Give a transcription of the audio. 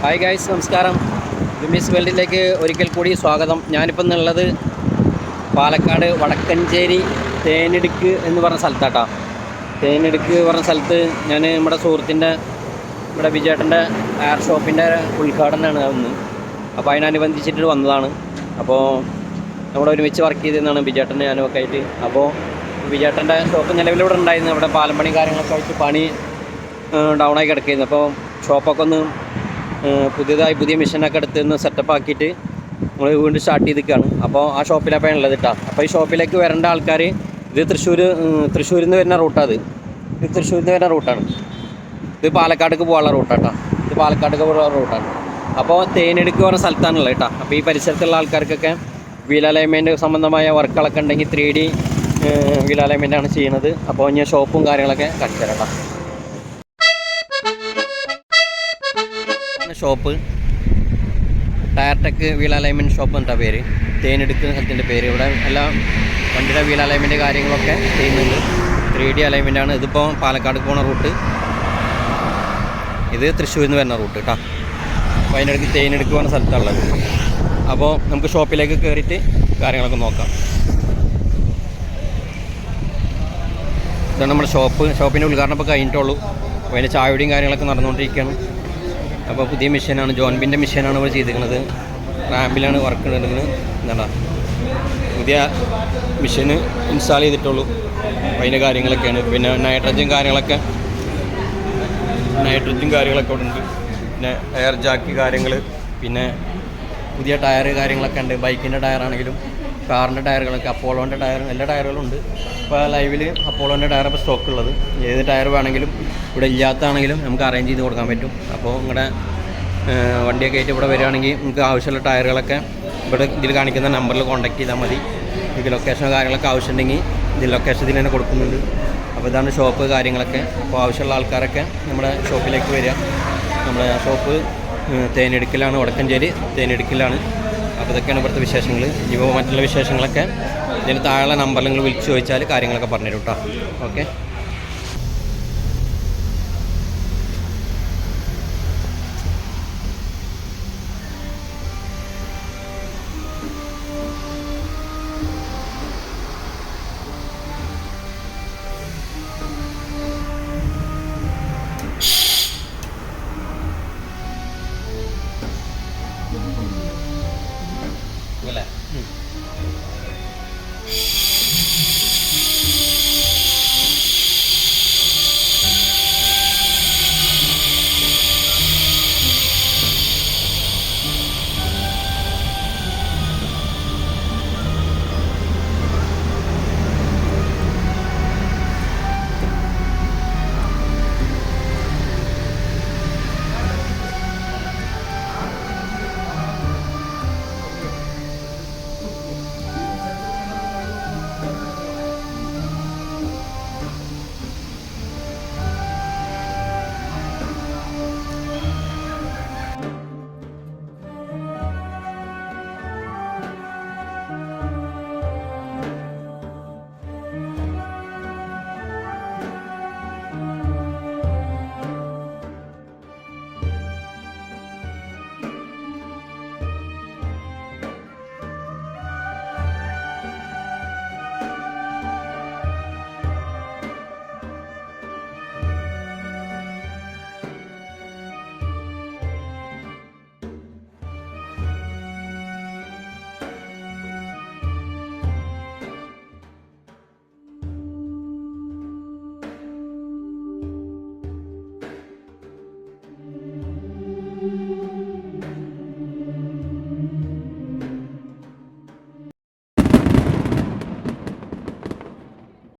Hi guys, നമസ്കാരം. ജുമീസ് വേൾഡിലേക്ക് ഒരിക്കൽ കൂടി സ്വാഗതം. ഞാനിപ്പോൾ ഉള്ളത് പാലക്കാട് വടക്കഞ്ചേരി തേനിടുക്ക് എന്ന് പറഞ്ഞ സ്ഥലത്താട്ടോ. തേനിടുക്ക് പറഞ്ഞ സ്ഥലത്ത് ഞാൻ നമ്മുടെ സുഹൃത്തിൻ്റെ ഇവിടെ വിജയേട്ടൻ്റെ എയർ ഷോപ്പിൻ്റെ ഉദ്ഘാടനമാണ് ഒന്ന്. അപ്പോൾ അതിനനുബന്ധിച്ചിട്ട് വന്നതാണ്. അപ്പോൾ നമ്മൾ ഒരുമിച്ച് വർക്ക് ചെയ്തതെന്നാണ് വിജയേട്ടൻ ഞാനും ഒക്കെ ആയിട്ട്. അപ്പോൾ വിജയേട്ടൻ്റെ ഷോപ്പ് നിലവിലിവിടെ ഉണ്ടായിരുന്നു. അവിടെ പാലം പണി കാര്യങ്ങളൊക്കെ ആയിട്ട് പണി ഡൗണായി കിടക്കുകയായിരുന്നു. അപ്പോൾ ഷോപ്പൊക്കെ ഒന്ന് പുതിയ മെഷീനൊക്കെ എടുത്ത് ഒന്ന് സെറ്റപ്പ് ആക്കിയിട്ട് നമ്മൾ വീണ്ടും സ്റ്റാർട്ട് ചെയ്തിരിക്കുകയാണ്. അപ്പോൾ ആ ഷോപ്പിലാണ് ഉള്ളത് കേട്ടോ. അപ്പോൾ ഈ ഷോപ്പിലേക്ക് വരേണ്ട ആൾക്കാർ ഇത് തൃശ്ശൂരിൽ നിന്ന് വരുന്ന റൂട്ടാണ്. ഇത് തൃശ്ശൂരിൽ നിന്ന് വരുന്ന റൂട്ടാണ്. ഇത് പാലക്കാടേക്ക് പോകാനുള്ള റൂട്ടാട്ടോ. ഇത് പാലക്കാടേക്ക് പോകാനുള്ള റൂട്ടാണ്. അപ്പോൾ തേനെടുക്ക് പറഞ്ഞ സ്ഥലത്താണുള്ളത് കേട്ടോ. അപ്പോൾ ഈ പരിസരത്തുള്ള ആൾക്കാർക്കൊക്കെ വീൽ അലൈൻമെൻറ്റ് സംബന്ധമായ വർക്കുകളൊക്കെ ഉണ്ടെങ്കിൽ 3D വീൽ അലൈൻമെൻറ്റാണ് ചെയ്യുന്നത്. അപ്പോൾ ഞാൻ ഷോപ്പും കാര്യങ്ങളൊക്കെ കാണിച്ചു തരാം കേട്ടോ. Shop tyre tech wheel alignment shop എന്താ പേര്, തേനെടുക്കുന്ന സ്ഥലത്തിൻ്റെ പേര്. ഇവിടെ എല്ലാ വണ്ടിയുടെ വീൽ അലൈൻമെൻറ്റ് കാര്യങ്ങളൊക്കെ ചെയ്യുന്നുണ്ട്. 3D അലൈൻമെൻറ്റാണ്. ഇതിപ്പോൾ പാലക്കാട് പോകുന്ന റൂട്ട്, ഇത് തൃശ്ശൂരിൽ നിന്ന് വരുന്ന റൂട്ട് കേട്ടോ. അപ്പോൾ അതിനിടയ്ക്ക് തേനെടുക്ക് പോകുന്ന സ്ഥലത്തുള്ളത്. അപ്പോൾ നമുക്ക് ഷോപ്പിലേക്ക് കയറിയിട്ട് കാര്യങ്ങളൊക്കെ നോക്കാം. ഇതാണ് നമ്മുടെ ഷോപ്പിൻ്റെ ഉദ്ഘാടനം ഇപ്പോൾ കഴിഞ്ഞിട്ടുള്ളൂ. അപ്പോൾ അതിൻ്റെ ചായയുടെയും കാര്യങ്ങളൊക്കെ നടന്നുകൊണ്ടിരിക്കുകയാണ്. അപ്പോൾ പുതിയ മെഷീനാണ്, ജോൺബിൻ്റെ മെഷീനാണ് ഇവിടെ ചെയ്തിരിക്കുന്നത്. റാമ്പിലാണ് വർക്ക് എടുക്കുന്നത്. എന്താണ് പുതിയ മെഷീന് ഇൻസ്റ്റാൾ ചെയ്തിട്ടുള്ളൂ. അപ്പോൾ അതിൻ്റെ കാര്യങ്ങളൊക്കെയാണ്. പിന്നെ നൈട്രജൻ കാര്യങ്ങളൊക്കെ ഇവിടെ ഉണ്ട്. പിന്നെ എയർ ജാക്ക് കാര്യങ്ങൾ, പിന്നെ പുതിയ ടയർ കാര്യങ്ങളൊക്കെ ഉണ്ട്. ബൈക്കിൻ്റെ ടയറാണെങ്കിലും കാറിൻ്റെ ടയറുകളൊക്കെ, അപ്പോളോൻ്റെ ടയർ, എല്ലാ ടയറുകളും ഉണ്ട്. ഇപ്പോൾ ലൈവിൽ അപ്പോളോൻ്റെ ടയർ ഇപ്പോൾ സ്റ്റോക്ക് ഉള്ളത്. ഏത് ടയർ വേണമെങ്കിലും ഇവിടെ ഇല്ലാത്തതാണെങ്കിലും നമുക്ക് അറേഞ്ച് ചെയ്ത് കൊടുക്കാൻ പറ്റും. അപ്പോൾ നിങ്ങളുടെ വണ്ടിയൊക്കെ ആയിട്ട് ഇവിടെ വരികയാണെങ്കിൽ നിങ്ങൾക്ക് ആവശ്യമുള്ള ടയറുകളൊക്കെ ഇവിടെ ഇതിൽ കാണിക്കുന്ന നമ്പറിൽ കോൺടാക്ട് ചെയ്താൽ മതി. നിങ്ങൾക്ക് ലൊക്കേഷനോ കാര്യങ്ങളൊക്കെ ആവശ്യമുണ്ടെങ്കിൽ ഇതിൽ ലൊക്കേഷൻ ഇതിൽ തന്നെ കൊടുക്കുന്നുണ്ട്. അപ്പോൾ ഇതാണ് ഷോപ്പ് കാര്യങ്ങളൊക്കെ. അപ്പോൾ ആവശ്യമുള്ള ആൾക്കാരൊക്കെ നമ്മുടെ ഷോപ്പിലേക്ക് വരിക. നമ്മുടെ ഷോപ്പ് തേനെടുക്കലാണ്, വടക്കഞ്ചേരി തേനെടുക്കലാണ്. അപ്പോൾ ഇതൊക്കെയാണ് ഇവിടുത്തെ വിശേഷങ്ങൾ. ഇപ്പോൾ മറ്റുള്ള വിശേഷങ്ങളൊക്കെ ഇതിന് താഴെ നമ്പറിൽ നിങ്ങൾ വിളിച്ച് ചോദിച്ചാൽ കാര്യങ്ങളൊക്കെ പറഞ്ഞുതരും കേട്ടോ. ഓക്കെ.